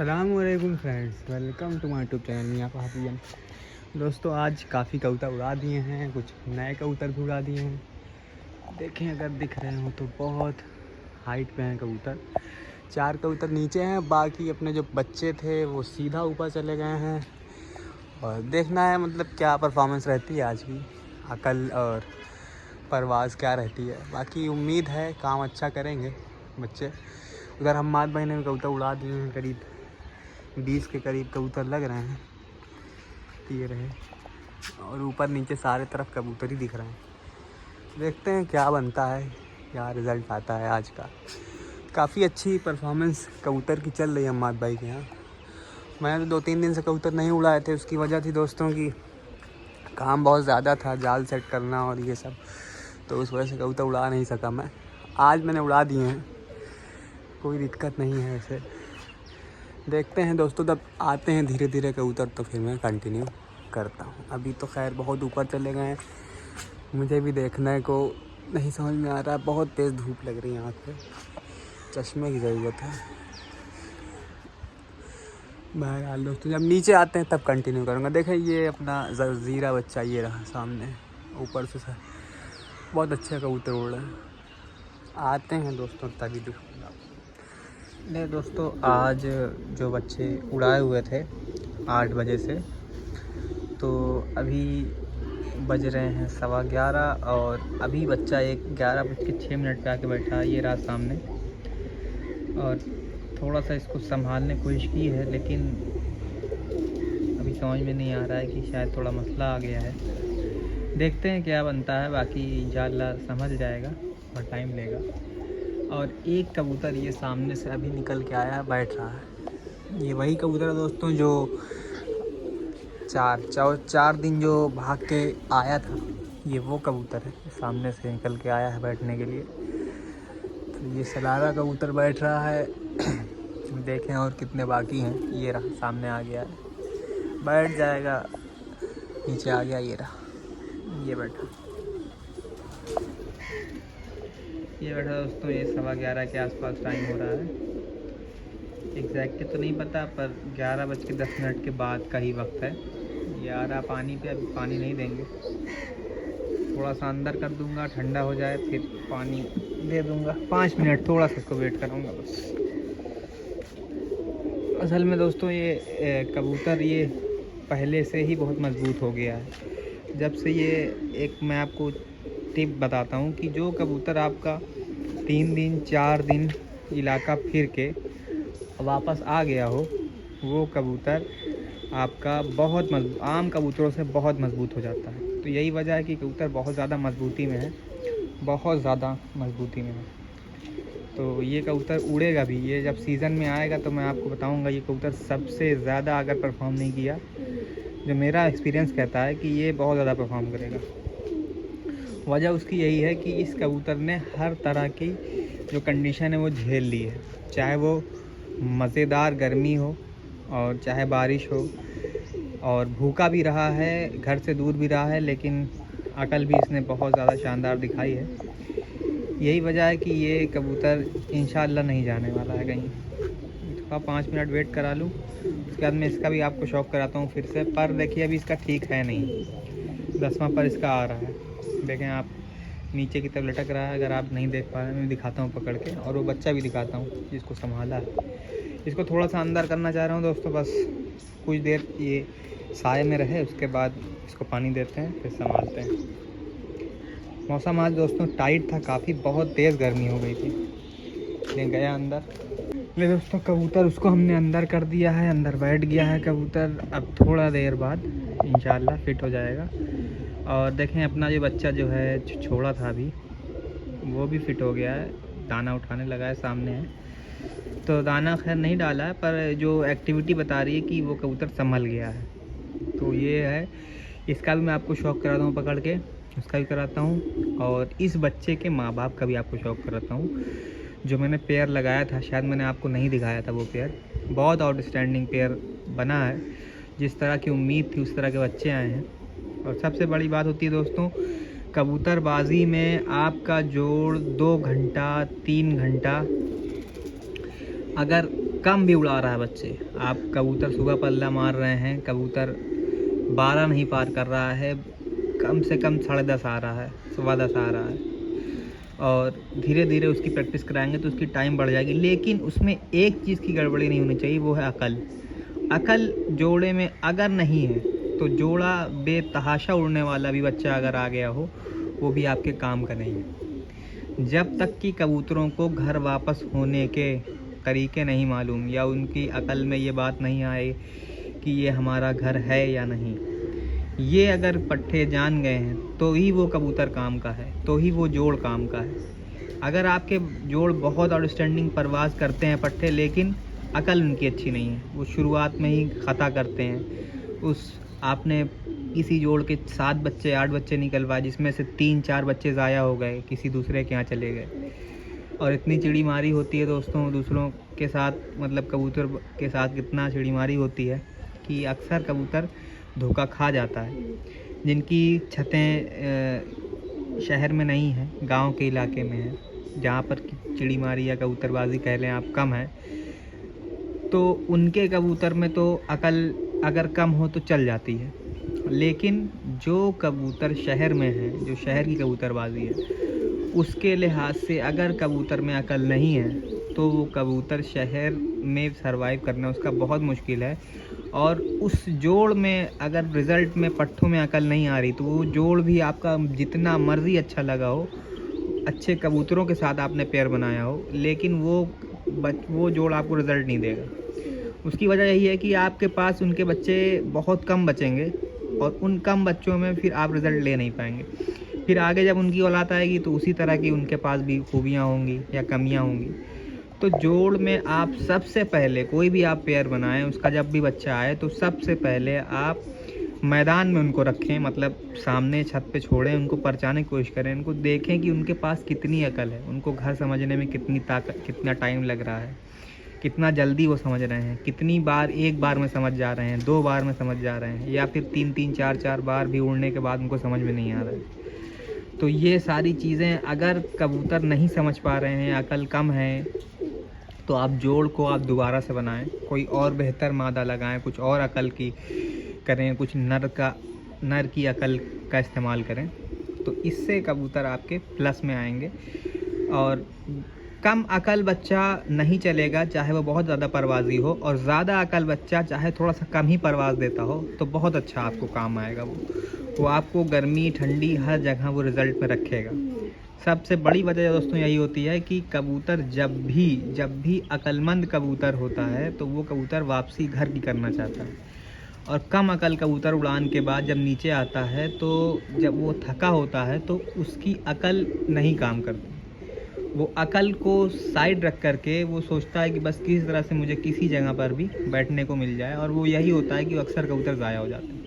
अस्सलामुअलैकुम friends, welcome to my YouTube channel Miyan Hafiz. दोस्तों आज काफ़ी कबूतर उड़ा दिए हैं, कुछ नए कबूतर भी उड़ा दिए हैं। देखें अगर दिख रहे हो तो बहुत हाइट पे हैं कबूतर। 4 कबूतर नीचे हैं, बाकी अपने जो बच्चे थे वो सीधा ऊपर चले गए हैं। और देखना है मतलब क्या परफॉर्मेंस रहती है आज की, अकल और परवाज़ क्या रहती है। बाकी उम्मीद है काम अच्छा करेंगे बच्चे। उधर हम्माद भाई ने भी कबूतर उड़ा दिए हैं, करीब 20 के करीब कबूतर लग रहे हैं। ये रहे और ऊपर नीचे सारे तरफ कबूतर ही दिख रहे हैं। देखते हैं क्या बनता है, क्या रिज़ल्ट आता है आज का। काफ़ी अच्छी परफॉर्मेंस कबूतर की चल रही है हम्माद भाई के यहाँ। मैंने तो 2-3 दिन से कबूतर नहीं उड़ाए थे। उसकी वजह थी दोस्तों की काम बहुत ज़्यादा था, जाल सेट करना और ये सब, तो उस वजह से कबूतर उड़ा नहीं सका मैं। आज मैंने उड़ा दिए हैं, कोई दिक्कत नहीं है। वैसे देखते हैं दोस्तों, जब आते हैं धीरे धीरे कबूतर तो फिर मैं कंटिन्यू करता हूँ। अभी तो खैर बहुत ऊपर चले गए हैं, मुझे भी देखने को नहीं समझ में आ रहा है। बहुत तेज़ धूप लग रही है आँख पे, चश्मे की ज़रूरत है। बहरहाल दोस्तों जब नीचे आते हैं तब कंटिन्यू करूँगा। देखें ये अपना ज़ीरा बच्चा ये रहा सामने, ऊपर से बहुत अच्छे कबूतर उड़ रहे हैं। आते हैं दोस्तों तभी दिखाऊँगा। नहीं दोस्तों, आज जो बच्चे उड़ाए हुए थे 8 बजे से, तो अभी बज रहे हैं 11:15 और अभी बच्चा 11:06 पे आके बैठा है। ये रहा सामने, और थोड़ा सा इसको संभालने की कोशिश की है, लेकिन अभी समझ में नहीं आ रहा है कि शायद थोड़ा मसला आ गया है। देखते हैं क्या बनता है, बाकी इंशाल्लाह समझ जाएगा और टाइम लेगा। और एक कबूतर ये सामने से अभी निकल के आया, बैठ रहा है। ये वही कबूतर है दोस्तों जो 4 दिन जो भाग के आया था, ये वो कबूतर है। सामने से निकल के आया है बैठने के लिए। तो ये सलारा कबूतर बैठ रहा है। देखें और कितने बाकी हैं। ये रहा सामने आ गया है, बैठ जाएगा। नीचे आ गया, ये रहा, ये बैठा दोस्तों। ये 11:15 के आसपास टाइम हो रहा है। एग्जैक्ट तो नहीं पता, पर 11:10 के बाद का ही वक्त है। ये आ रहा पानी पे, अभी पानी नहीं देंगे, थोड़ा सा अंदर कर दूंगा, ठंडा हो जाए फिर पानी दे दूंगा। 5 मिनट थोड़ा सा इसको वेट कराऊंगा बस। असल में दोस्तों ये कबूतर ये पहले से ही बहुत मज़बूत हो गया है। जब से ये एक मैं आपको टिप बताता हूँ कि जो कबूतर आपका 3 दिन 4 दिन इलाका फिर के वापस आ गया हो, वो कबूतर आपका बहुत आम कबूतरों से बहुत मज़बूत हो जाता है। तो यही वजह है कि कबूतर बहुत ज़्यादा मज़बूती में है, बहुत ज़्यादा मज़बूती में है। तो ये कबूतर उड़ेगा भी। ये जब सीज़न में आएगा तो मैं आपको बताऊंगा। ये कबूतर सबसे ज़्यादा अगर परफॉर्म नहीं किया, जो मेरा एक्सपीरियंस कहता है कि ये बहुत ज़्यादा परफॉर्म करेगा। वजह उसकी यही है कि इस कबूतर ने हर तरह की जो कंडीशन है वो झेल ली है। चाहे वो मज़ेदार गर्मी हो और चाहे बारिश हो, और भूखा भी रहा है, घर से दूर भी रहा है, लेकिन अकल भी इसने बहुत ज़्यादा शानदार दिखाई है। यही वजह है कि ये कबूतर इंशाल्लाह नहीं जाने वाला है कहीं। थोड़ा 5 मिनट वेट करा लूँ, उसके बाद मैं इसका भी आपको शौक कराता हूँ फिर से। पर देखिए अभी इसका ठीक है नहीं, 10वां पर इसका आ रहा है। देखें आप, नीचे की तरफ लटक रहा है। अगर आप नहीं देख पा रहे हैं, मैं दिखाता हूँ पकड़ के, और वो बच्चा भी दिखाता हूँ जिसको संभाला है। इसको थोड़ा सा अंदर करना चाह रहा हूँ दोस्तों, बस कुछ देर ये साए में रहे, उसके बाद इसको पानी देते हैं, फिर संभालते हैं। मौसम आज दोस्तों टाइट था काफ़ी, बहुत तेज़ गर्मी हो गई थी। ले गया अंदर। ले दोस्तों कबूतर उसको हमने अंदर कर दिया है, अंदर बैठ गया है कबूतर। अब थोड़ा देर बाद इंशाल्लाह फिट हो जाएगा। और देखें अपना जो बच्चा जो है छोड़ा था अभी, वो भी फिट हो गया है, दाना उठाने लगा है, सामने है। तो दाना खैर नहीं डाला है, पर जो एक्टिविटी बता रही है कि वो कबूतर संभल गया है। तो ये है, इसका भी मैं आपको शौक कराता हूँ पकड़ के, उसका भी कराता हूँ, और इस बच्चे के माँ बाप का भी आपको शौक कराता हूँ। जो मैंने पेयर लगाया था, शायद मैंने आपको नहीं दिखाया था वो पेयर, बहुत आउटस्टैंडिंग पेयर बना है। जिस तरह की उम्मीद थी उस तरह के बच्चे आए हैं। और सबसे बड़ी बात होती है दोस्तों, कबूतरबाजी में आपका जोड़ 2 घंटा 3 घंटा अगर कम भी उड़ा रहा है बच्चे। आप कबूतर सुबह पल्ला मार रहे हैं, कबूतर 12 नहीं पार कर रहा है, कम से कम 10:30 आ रहा है, 10:15 आ रहा है। और धीरे धीरे उसकी प्रैक्टिस कराएंगे तो उसकी टाइम बढ़ जाएगी। लेकिन उसमें एक चीज़ की गड़बड़ी नहीं होनी चाहिए, वो है अकल। अकल जोड़े में अगर नहीं है तो जोड़ा बेतहाशा उड़ने वाला भी बच्चा अगर आ गया हो, वो भी आपके काम का नहीं है। जब तक कि कबूतरों को घर वापस होने के तरीके नहीं मालूम या उनकी अकल में ये बात नहीं आए कि ये हमारा घर है या नहीं, ये अगर पट्ठे जान गए हैं तो ही वो कबूतर काम का है, तो ही वो जोड़ काम का है। अगर आपके जोड़ बहुत आउटस्टैंडिंग परवाज़ करते हैं पट्ठे, लेकिन अकल उनकी अच्छी नहीं है, वो शुरुआत में ही खता करते हैं। उस आपने किसी जोड़ के 7 बच्चे 8 बच्चे निकलवाए, जिसमें से 3-4 बच्चे ज़ाया हो गए, किसी दूसरे के यहाँ चले गए। और इतनी चिड़ीमारी होती है दोस्तों दूसरों के साथ, मतलब कबूतर के साथ कितना चिड़ीमारी होती है कि अक्सर कबूतर धोखा खा जाता है। जिनकी छतें शहर में नहीं हैं, गांव के इलाके में है, जहाँ पर चिड़ीमारी या कबूतरबाजी कह लें आप कम है, तो उनके कबूतर में तो अकल अगर कम हो तो चल जाती है। लेकिन जो कबूतर शहर में है, जो शहर की कबूतरबाजी है, उसके लिहाज से अगर कबूतर में अकल नहीं है तो वो कबूतर शहर में सरवाइव करना उसका बहुत मुश्किल है। और उस जोड़ में अगर रिज़ल्ट में पट्ठों में अकल नहीं आ रही तो वो जोड़ भी आपका जितना मर्ज़ी अच्छा लगा हो, अच्छे कबूतरों के साथ आपने पेयर बनाया हो, लेकिन वो जोड़ आपको रिज़ल्ट नहीं देगा। उसकी वजह यही है कि आपके पास उनके बच्चे बहुत कम बचेंगे और उन कम बच्चों में फिर आप रिज़ल्ट ले नहीं पाएंगे। फिर आगे जब उनकी औलाद आएगी तो उसी तरह की उनके पास भी खूबियाँ होंगी या कमियाँ होंगी। तो जोड़ में आप सबसे पहले कोई भी आप पेयर बनाएं, उसका जब भी बच्चा आए तो सबसे पहले आप मैदान में उनको रखें, मतलब सामने छत पे छोड़ें, उनको परचाने की कोशिश करें, उनको देखें कि उनके पास कितनी अकल है, उनको घर समझने में कितनी ताकत, कितना टाइम लग रहा है, कितना जल्दी वो समझ रहे हैं, कितनी बार एक बार में समझ जा रहे हैं, 2 बार में समझ जा रहे हैं, या फिर 3-3 4-4 बार भी उड़ने के बाद उनको समझ में नहीं आ रहा है। तो ये सारी चीज़ें अगर कबूतर नहीं समझ पा रहे हैं, अकल कम है, तो आप जोड़ को आप दोबारा से बनाएं, कोई और बेहतर मादा लगाएं, कुछ और अकल की करें, कुछ नर की अकल का इस्तेमाल करें, तो इससे कबूतर आपके प्लस में आएंगे। और कम अकल बच्चा नहीं चलेगा, चाहे वो बहुत ज़्यादा परवाज़ी हो, और ज़्यादा अकल बच्चा चाहे थोड़ा सा कम ही परवाज़ देता हो तो बहुत अच्छा आपको काम आएगा। वो आपको गर्मी ठंडी हर जगह वो रिज़ल्ट में रखेगा। सबसे बड़ी वजह दोस्तों यही होती है कि कबूतर जब भी अक्लमंद कबूतर होता है तो वो कबूतर वापसी घर की करना चाहता है। और कम अकल कबूतर उड़ान के बाद जब नीचे आता है तो जब वो थका होता है तो उसकी अकल नहीं काम करती। वो अकल को साइड रख करके वो सोचता है कि बस किसी तरह से मुझे किसी जगह पर भी बैठने को मिल जाए, और वो यही होता है कि अक्सर कबूतर ज़ाया हो जाते हैं।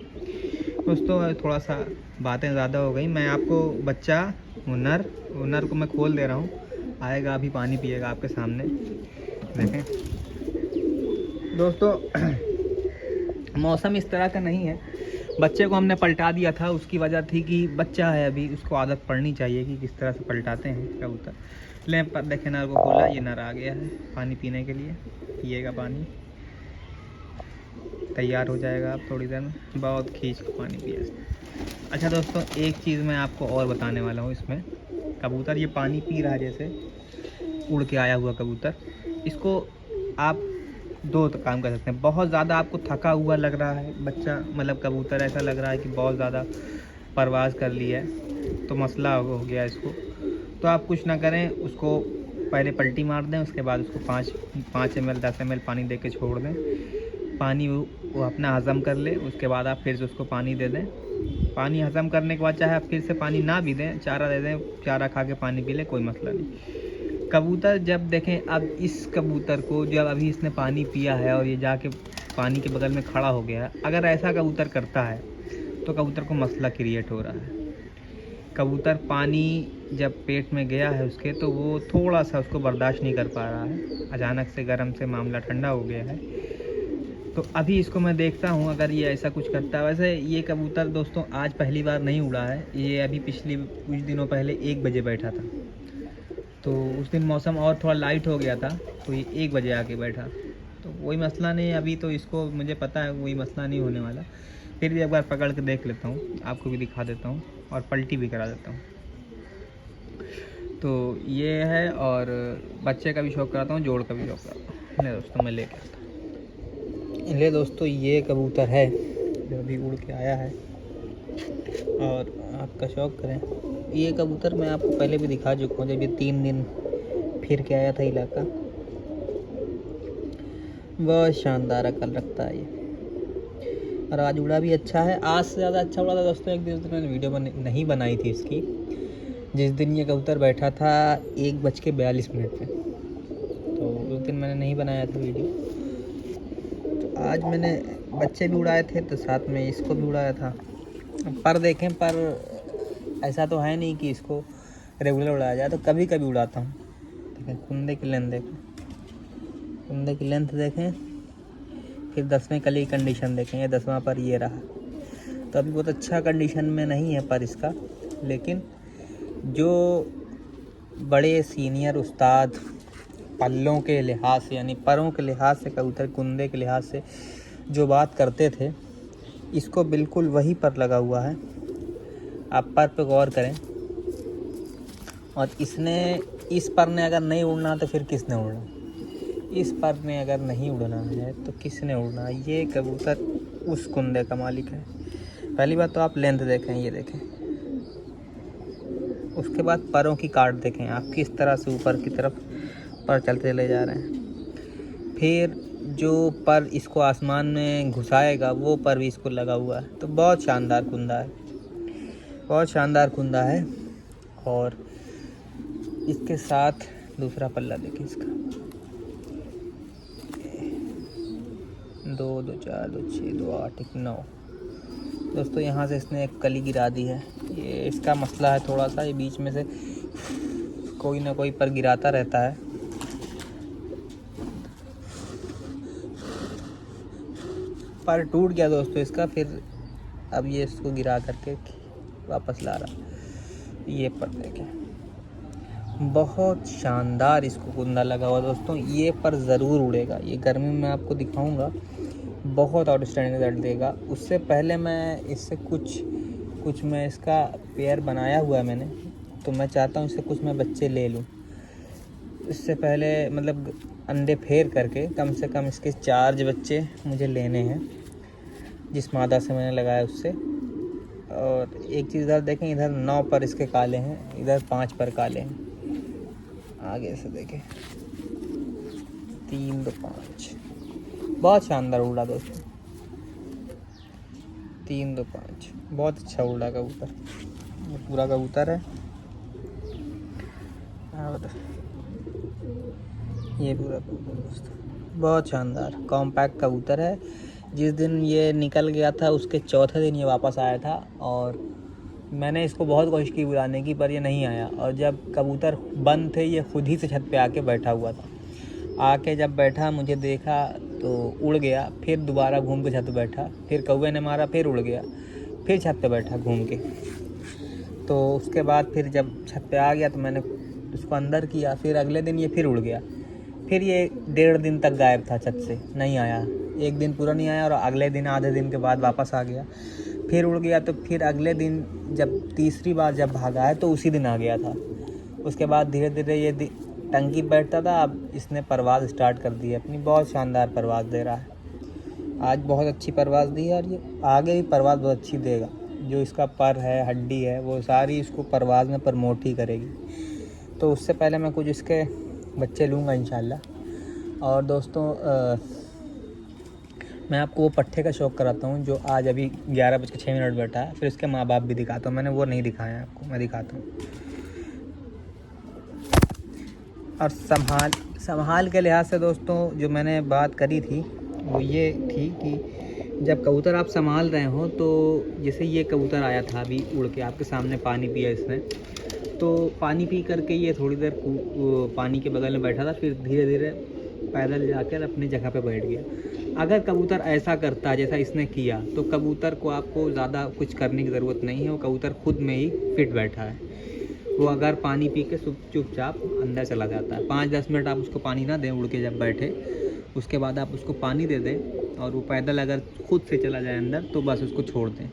दोस्तों थोड़ा सा बातें ज़्यादा हो गई। मैं आपको बच्चा वो नर को मैं खोल दे रहा हूँ, आएगा अभी पानी पिएगा आपके सामने। देखें दोस्तों मौसम इस तरह का नहीं है, बच्चे को हमने पलटा दिया था, उसकी वजह थी कि बच्चा है अभी, उसको आदत पड़नी चाहिए कि किस तरह से पलटाते हैं कबूतर। ले पर देखें नर को खोला, ये नर आ गया है पानी पीने के लिए, पिएगा पानी, तैयार हो जाएगा आप थोड़ी देर में, बहुत खींच को पानी पिए। अच्छा दोस्तों एक चीज़ मैं आपको और बताने वाला हूँ, इसमें कबूतर ये पानी पी रहा है जैसे उड़ के आया हुआ कबूतर, इसको आप 2 काम कर सकते हैं। बहुत ज़्यादा आपको थका हुआ लग रहा है बच्चा, मतलब कबूतर ऐसा लग रहा है कि बहुत ज़्यादा परवाज़ कर लिया है, तो मसला हो गया इसको, तो आप कुछ ना करें, उसको पहले पलटी मार दें, उसके बाद उसको 5 ml 10 ml पानी दे के छोड़ दें, पानी वो अपना हज़म कर ले, उसके बाद आप फिर से उसको पानी दे दें। पानी हज़म करने के बाद चाहे आप फिर से पानी ना भी दें, चारा दे दें, चारा खा के पानी पी ले, कोई मसला नहीं। कबूतर जब देखें, अब इस कबूतर को जब अभी इसने पानी पिया है और ये जाके पानी के बगल में खड़ा हो गया है, अगर ऐसा कबूतर करता है तो कबूतर को मसला क्रिएट हो रहा है। कबूतर पानी जब पेट में गया है उसके, तो वो थोड़ा सा उसको बर्दाश्त नहीं कर पा रहा है, अचानक से गर्म से मामला ठंडा हो गया है। तो अभी इसको मैं देखता हूँ अगर ये ऐसा कुछ करता है। वैसे ये कबूतर दोस्तों आज पहली बार नहीं उड़ा है, ये अभी पिछली कुछ दिनों पहले 1 बजे बैठा था, तो उस दिन मौसम और थोड़ा लाइट हो गया था तो ये 1 बजे आके बैठा। वही मसला नहीं है अभी, तो इसको मुझे पता है वही मसला नहीं होने वाला। फिर भी एक बार पकड़ के देख लेता हूँ, आपको भी दिखा देता हूँ और पलटी भी करा देता हूँ। तो ये है, और बच्चे का भी शौक कराता हूँ, जोड़ का भी शौक कराता हूँ। ले दोस्तों मैं लेके आता हूँ। ले दोस्तों ये कबूतर है जो अभी उड़ के आया है और आपका शौक करें। ये कबूतर मैं आपको पहले भी दिखा चुका हूँ, जब ये 3 दिन फिर के आया था इलाका। बहुत शानदार अकल रखता है ये, और आज उड़ा भी अच्छा है। आज से ज़्यादा अच्छा उड़ा था दोस्तों एक दिन मैंने वीडियो नहीं बनाई थी इसकी, जिस दिन ये कबूतर बैठा था 1:42 पे, तो उस दिन मैंने नहीं बनाया था वीडियो। तो आज मैंने बच्चे भी उड़ाए थे तो साथ में इसको भी उड़ाया था। पर देखें, पर ऐसा तो है नहीं कि इसको रेगुलर उड़ाया जाए, तो कभी कभी उड़ाता हूँ। देखें कुंदे की लेंथ देखें, कुंदे की लेंथ देखें, फिर 10वें कली की कंडीशन देखें। ये 10वां पर ये रहा, तो अभी बहुत अच्छा कंडीशन में नहीं है पर इसका, लेकिन जो बड़े सीनियर उस्ताद पल्लों के लिहाज से यानी परों के लिहाज से, कबूतर कुंदे के लिहाज से जो बात करते थे, इसको बिल्कुल वही पर लगा हुआ है। आप पर पे गौर करें, और इसने इस पर ने अगर नहीं उड़ना तो फिर किसने उड़ना? इस पर ने अगर नहीं उड़ना है तो किसने उड़ना? ये कबूतर उस कुंदे का मालिक है। पहली बात तो आप लेंथ देखें, ये देखें, उसके बाद परों की काट देखें आप किस तरह से ऊपर की तरफ पर चलते चले जा रहे हैं। फिर जो पर इसको आसमान में घुसाएगा वो पर भी इसको लगा हुआ है। तो बहुत शानदार कुंदा है, बहुत शानदार कुंदा है। और इसके साथ दूसरा पल्ला देखिए इसका, 2 2 4 2 6 2 8 1 9। दोस्तों यहाँ से इसने एक कली गिरा दी है। ये इसका मसला है थोड़ा सा, ये बीच में से कोई ना कोई पर गिराता रहता है। पर टूट गया दोस्तों इसका, फिर अब ये इसको गिरा करके वापस ला रहा। ये पर देखें, बहुत शानदार इसको कुंदा लगा हुआ दोस्तों। ये पर ज़रूर उड़ेगा, ये गर्मी में आपको दिखाऊंगा, बहुत आउटस्टैंडिंग रिजल्ट देगा। उससे पहले मैं इससे कुछ मैं इसका पेयर बनाया हुआ है मैंने, तो मैं चाहता हूँ इससे कुछ मैं बच्चे ले लूँ। इससे पहले मतलब अंडे फेर करके कम से कम इसके 4 बच्चे मुझे लेने हैं, जिस मादा से मैंने लगाया उससे। और एक चीज़ इधर देखें, इधर 9 पर इसके काले हैं, इधर 5 पर काले हैं। आगे से देखें, 3 2 5, बहुत शानदार उड़ा दोस्तों। 3 2 5 बहुत अच्छा उड़ा कबूतर, ये पूरा कबूतर है। और ये पूरा कबूतर दोस्तों बहुत शानदार कॉम्पैक्ट कबूतर है। जिस दिन ये निकल गया था उसके चौथे दिन ये वापस आया था, और मैंने इसको बहुत कोशिश की बुलाने की, पर ये नहीं आया। और जब कबूतर बंद थे ये खुद ही से छत पे आके बैठा हुआ था। आके जब बैठा मुझे देखा तो उड़ गया, फिर दोबारा घूम के छत पे बैठा, फिर कौवे ने मारा, फिर उड़ गया, फिर छत पे बैठा घूम के। तो उसके बाद फिर जब छत पे आ गया तो मैंने उसको अंदर किया, फिर अगले दिन ये फिर उड़ गया। फिर ये 1.5 दिन तक गायब था, छत से नहीं आया, 1 दिन पूरा नहीं आया, और अगले दिन आधे दिन के बाद वापस आ गया, फिर उड़ गया। तो फिर अगले दिन जब तीसरी बार जब भागा है तो उसी दिन आ गया था। उसके बाद धीरे धीरे ये टंकी बैठता था, अब इसने परवाज़ स्टार्ट कर दी है अपनी, बहुत शानदार परवाज़ दे रहा है। आज बहुत अच्छी परवाज़ दी है, और ये आगे भी परवाज़ बहुत अच्छी देगा। जो इसका पर है, हड्डी है, वो सारी इसको परवाज़ में प्रमोट ही करेगी। तो उससे पहले मैं कुछ इसके बच्चे लूँगा इंशाल्लाह। और दोस्तों मैं आपको वो पट्ठे का शौक़ कराता हूँ जो आज अभी 11:06 बैठा है, फिर उसके माँ बाप भी दिखाता हूँ। मैंने वो नहीं दिखाया आपको, मैं दिखाता हूँ। और संभाल के लिहाज से दोस्तों जो मैंने बात करी थी वो ये थी कि जब कबूतर आप संभाल रहे हो, तो जैसे ये कबूतर आया था अभी उड़ के आपके सामने, पानी पिया इसने, तो पानी पी करके ये थोड़ी देर पानी के बगल में बैठा था, फिर धीरे धीरे पैदल जाकर अपनी जगह पे बैठ गया। अगर कबूतर ऐसा करता जैसा इसने किया, तो कबूतर को आपको ज़्यादा कुछ करने की ज़रूरत नहीं है, वो कबूतर खुद में ही फिट बैठा है। वो अगर पानी पी के चुपचाप अंदर चला जाता है। 5-10 मिनट आप उसको पानी ना दें उड़ के जब बैठे, उसके बाद आप उसको पानी दे दें और वो पैदल अगर खुद से चला जाए अंदर तो बस उसको छोड़ दें।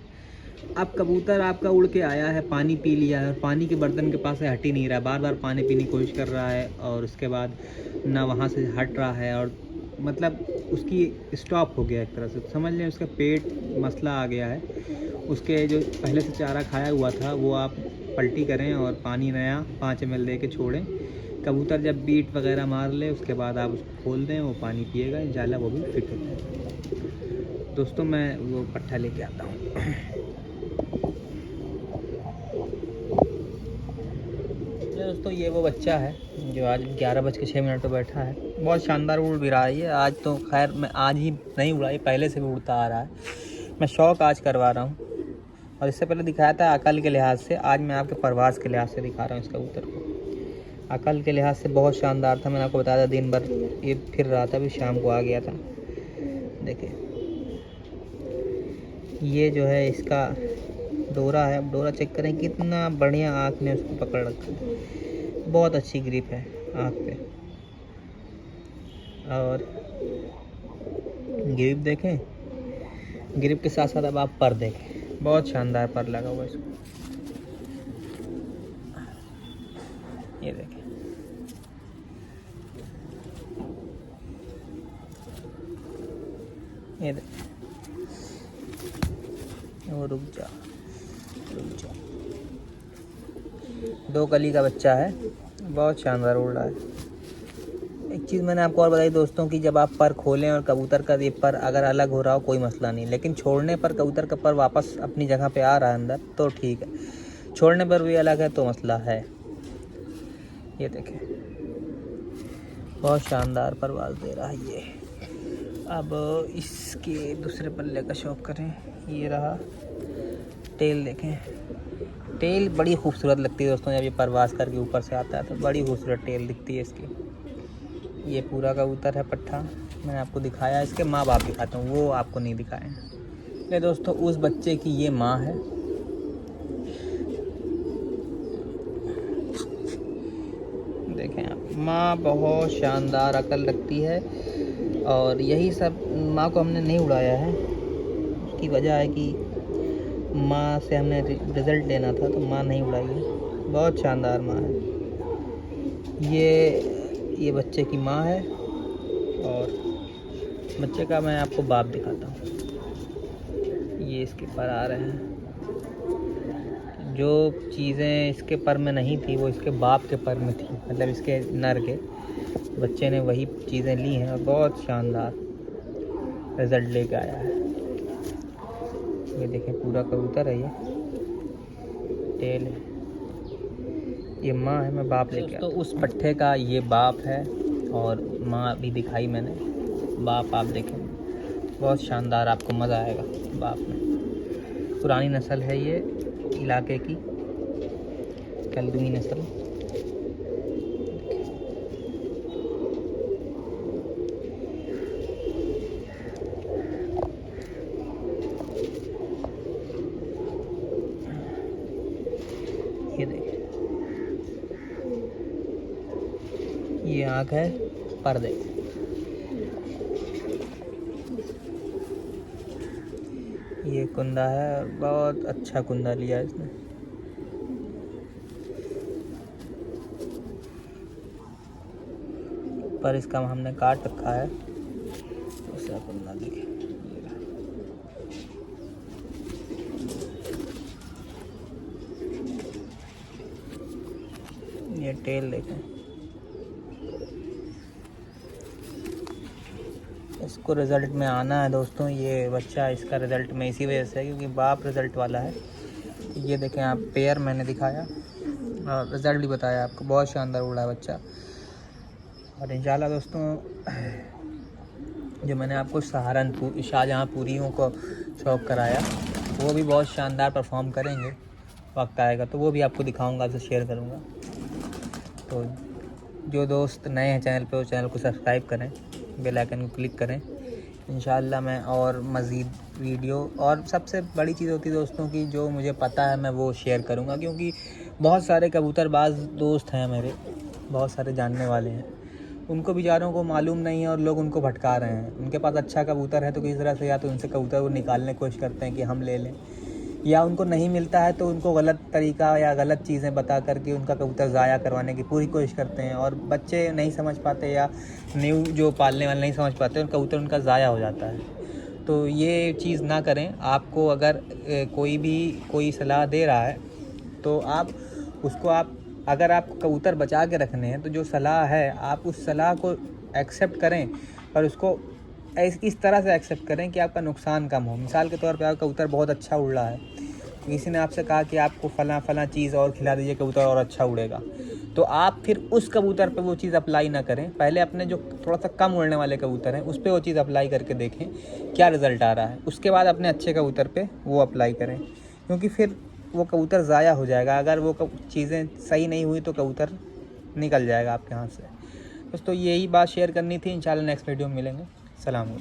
अब कबूतर आपका उड़ के आया है, पानी पी लिया है और पानी के बर्तन के पास से हट ही नहीं रहा है, बार बार पानी पीने की कोशिश कर रहा है और उसके बाद ना वहाँ से हट रहा है और मतलब उसकी स्टॉप हो गया एक तरह से, समझ लें उसका पेट मसला आ गया है। उसके जो पहले से चारा खाया हुआ था वो आप पलटी करें और पानी नया 5 ml दे के छोड़ें। कबूतर जब बीट वगैरह मार ले उसके बाद आप उसको खोल दें, वो पानी पिएगा, इंशाल्लाह वो भी फिट हो जाएगा। दोस्तों मैं वो पट्ठा लेके आता हूँ। दोस्तों ये वो बच्चा है जो आज 11:06 पर बैठा है, बहुत शानदार उड़ भी रहा है ये। आज तो खैर मैं आज ही नहीं उड़ा, ये पहले से भी उड़ता आ रहा है, मैं शौक़ आज करवा रहा हूँ। और इससे पहले दिखाया था अकल के लिहाज से, आज मैं आपके परवाज़ के लिहाज से दिखा रहा हूँ इस कबूतर को। अकल के लिहाज से बहुत शानदार था, मैंने आपको बताया था दिन भर ये फिर रहा था, अभी शाम को आ गया था। देखिए ये जो है इसका डोरा है, अब डोरा चेक करें कितना बढ़िया आँख ने उसको पकड़ रखा है, बहुत अच्छी ग्रिप है आँख पे। और ग्रिप देखें, ग्रिप के साथ साथ अब आप पर देखें, बहुत शानदार पर लगा हुआ इसको। ये देखें, ये देखें, वो रुक जा। 2 कली का बच्चा है, बहुत शानदार उड़ रहा है। एक चीज़ मैंने आपको और बताई दोस्तों कि जब आप पर खोलें और कबूतर का ये पर अगर अलग हो रहा हो कोई मसला नहीं, लेकिन छोड़ने पर कबूतर का पर वापस अपनी जगह पे आ रहा है अंदर तो ठीक है, छोड़ने पर भी अलग है तो मसला है। ये देखें बहुत शानदार परवाज़ दे रहा है ये। अब इसके दूसरे पल्ले का शौक करें, ये रहा टेल। देखें टेल बड़ी खूबसूरत लगती है दोस्तों, जब ये परवाज़ करके ऊपर से आता है तो बड़ी खूबसूरत टेल दिखती है इसकी। ये पूरा कबूतर है पट्ठा, मैंने आपको दिखाया। इसके माँ बाप दिखाता हूँ, वो आपको नहीं दिखाए हैं। ये दोस्तों उस बच्चे की ये माँ है। देखें आप, माँ बहुत शानदार अकल रखती है और यही सब माँ को हमने नहीं उड़ाया है। उसकी वजह है कि माँ से हमने रिज़ल्ट लेना था तो माँ नहीं उड़ाई है, बहुत शानदार माँ है। ये बच्चे की माँ है और बच्चे का मैं आपको बाप दिखाता हूँ। ये इसके पर आ रहे हैं, जो चीज़ें इसके पर में नहीं थी वो इसके बाप के पर में थी, मतलब इसके नर के बच्चे ने वही चीज़ें ली हैं और बहुत शानदार रिज़ल्ट लेके आया है। ये देखें पूरा कबूतर है, ये टेल है, ये माँ है, मैं बाप लेके तो उस पट्ठे का ये बाप है और माँ भी दिखाई मैंने। बाप आप देखें बहुत शानदार, आपको मज़ा आएगा बाप में। पुरानी नस्ल है ये इलाके की, कलदुमी नस्ल। ये देखिए ये आँख है, पर देखें ये कुंदा है, बहुत अच्छा कुंदा लिया इसने। पर इसका हमने काट रखा है, दूसरा कुंदा देखिए। ये टेल देखें, इसको रिज़ल्ट में आना है दोस्तों। ये बच्चा इसका रिज़ल्ट में इसी वजह से है क्योंकि बाप रिज़ल्ट वाला है। ये देखें आप, पेयर मैंने दिखाया और रिज़ल्ट भी बताया आपको, बहुत शानदार उड़ा है बच्चा। और इंशाल्लाह दोस्तों जो मैंने आपको सहारनपुर शाहजहाँपुरियों को शौक़ कराया वो भी बहुत शानदार परफॉर्म करेंगे, वक्त आएगा तो वो भी आपको दिखाऊंगा, आपसे शेयर करूंगा। तो जो दोस्त नए हैं चैनल पे वो चैनल को सब्सक्राइब करें, बेल आइकन को क्लिक करें। इंशाल्लाह मैं और मज़ीद वीडियो, और सबसे बड़ी चीज़ होती है दोस्तों की जो मुझे पता है मैं वो शेयर करूंगा, क्योंकि बहुत सारे कबूतरबाज दोस्त हैं मेरे, बहुत सारे जानने वाले हैं, उनको बेचारों को मालूम नहीं है और लोग उनको भटका रहे हैं। उनके पास अच्छा कबूतर है तो किसी तरह से या तो उनसे कबूतर को निकालने की कोशिश करते हैं कि हम ले लें, या उनको नहीं मिलता है तो उनको गलत तरीका या गलत चीज़ें बता करके उनका कबूतर ज़ाया करवाने की पूरी कोशिश करते हैं। और बच्चे नहीं समझ पाते या न्यू जो पालने वाले नहीं समझ पाते, कबूतर उनका ज़ाया हो जाता है। तो ये चीज़ ना करें। आपको अगर कोई सलाह दे रहा है तो अगर आप कबूतर बचा के रखने हैं तो जो सलाह है आप उस सलाह को एक्सेप्ट करें, और उसको इस तरह से एक्सेप्ट करें कि आपका नुकसान कम हो। मिसाल के तौर पे आपका कबूतर बहुत अच्छा उड़ रहा है, किसी ने आपसे कहा कि आपको फलां चीज़ और खिला दीजिए, कबूतर और अच्छा उड़ेगा, तो आप फिर उस कबूतर पे वो चीज़ अप्लाई ना करें। पहले अपने जो थोड़ा सा कम उड़ने वाले कबूतर हैं उस पर वो चीज़ अप्लाई करके देखें क्या रिज़ल्ट आ रहा है, उसके बाद अपने अच्छे कबूतर पे वो अप्लाई करें, क्योंकि फिर वो कबूतर ज़ाया हो जाएगा। अगर वो चीज़ें सही नहीं हुई तो कबूतर निकल जाएगा आपके हाथ से। दोस्तों यही बात शेयर करनी थी। इंशाल्लाह नेक्स्ट वीडियो में मिलेंगे। सलाम।